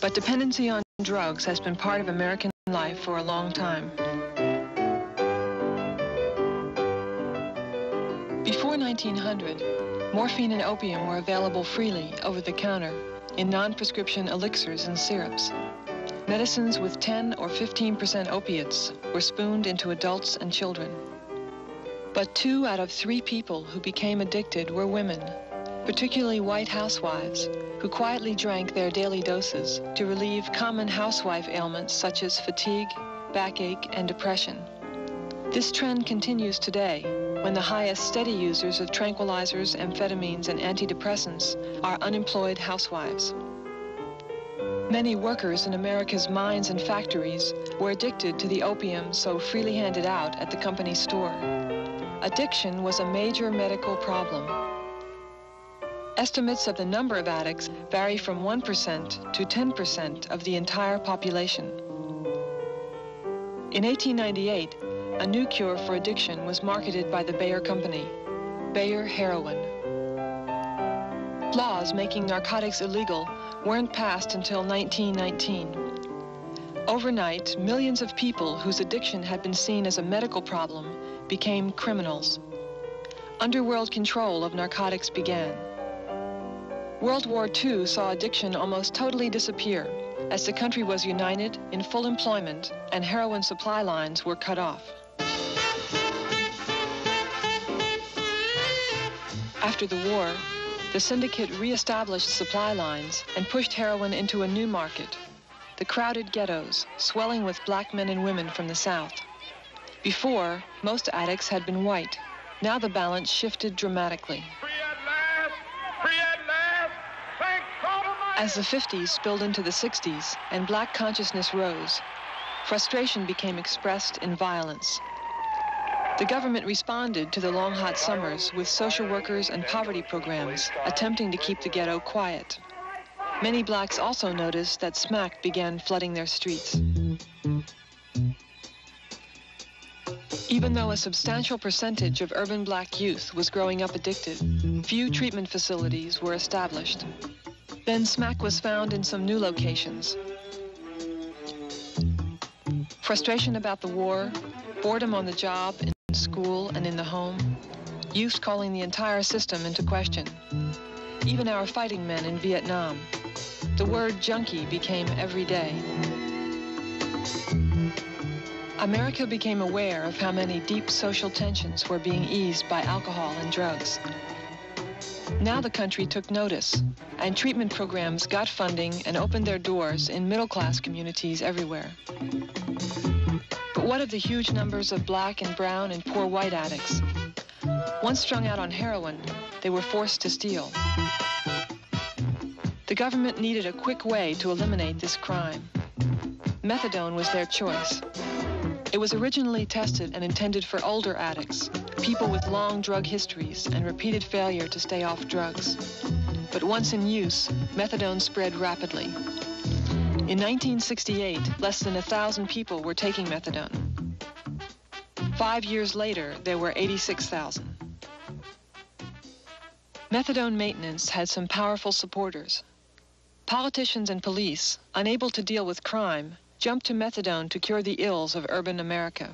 But dependency on drugs has been part of American life for a long time. Before 1900, morphine and opium were available freely over the counter in non-prescription elixirs and syrups. Medicines with 10 or 15% opiates were spooned into adults and children. But 2 out of 3 people who became addicted were women, particularly white housewives, who quietly drank their daily doses to relieve common housewife ailments such as fatigue, backache, and depression. This trend continues today, when the highest steady users of tranquilizers, amphetamines, and antidepressants are unemployed housewives. Many workers in America's mines and factories were addicted to the opium so freely handed out at the company store. Addiction was a major medical problem. Estimates of the number of addicts vary from 1% to 10% of the entire population. In 1898, a new cure for addiction was marketed by the Bayer Company, Bayer heroin. Laws making narcotics illegal weren't passed until 1919. Overnight, millions of people whose addiction had been seen as a medical problem became criminals. Underworld control of narcotics began. World War II saw addiction almost totally disappear as the country was united in full employment and heroin supply lines were cut off. After the war, the syndicate re-established supply lines and pushed heroin into a new market, the crowded ghettos, swelling with black men and women from the South. Before, most addicts had been white. Now the balance shifted dramatically. As the 50s spilled into the 60s and black consciousness rose, frustration became expressed in violence. The government responded to the long hot summers with social workers and poverty programs, attempting to keep the ghetto quiet. Many blacks also noticed that smack began flooding their streets. Even though a substantial percentage of urban black youth was growing up addicted, few treatment facilities were established. Then smack was found in some new locations. Frustration about the war, boredom on the job, in school, and in the home, youth calling the entire system into question. Even our fighting men in Vietnam. The word junkie became every day. America became aware of how many deep social tensions were being eased by alcohol and drugs. Now the country took notice, and treatment programs got funding and opened their doors in middle-class communities everywhere. But what of the huge numbers of black and brown and poor white addicts? Once strung out on heroin, they were forced to steal. The government needed a quick way to eliminate this crime. Methadone was their choice. It was originally tested and intended for older addicts, people with long drug histories and repeated failure to stay off drugs. But once in use, methadone spread rapidly. In 1968, less than 1,000 people were taking methadone. 5 years later, there were 86,000. Methadone maintenance had some powerful supporters. Politicians and police, unable to deal with crime, jumped to methadone to cure the ills of urban America.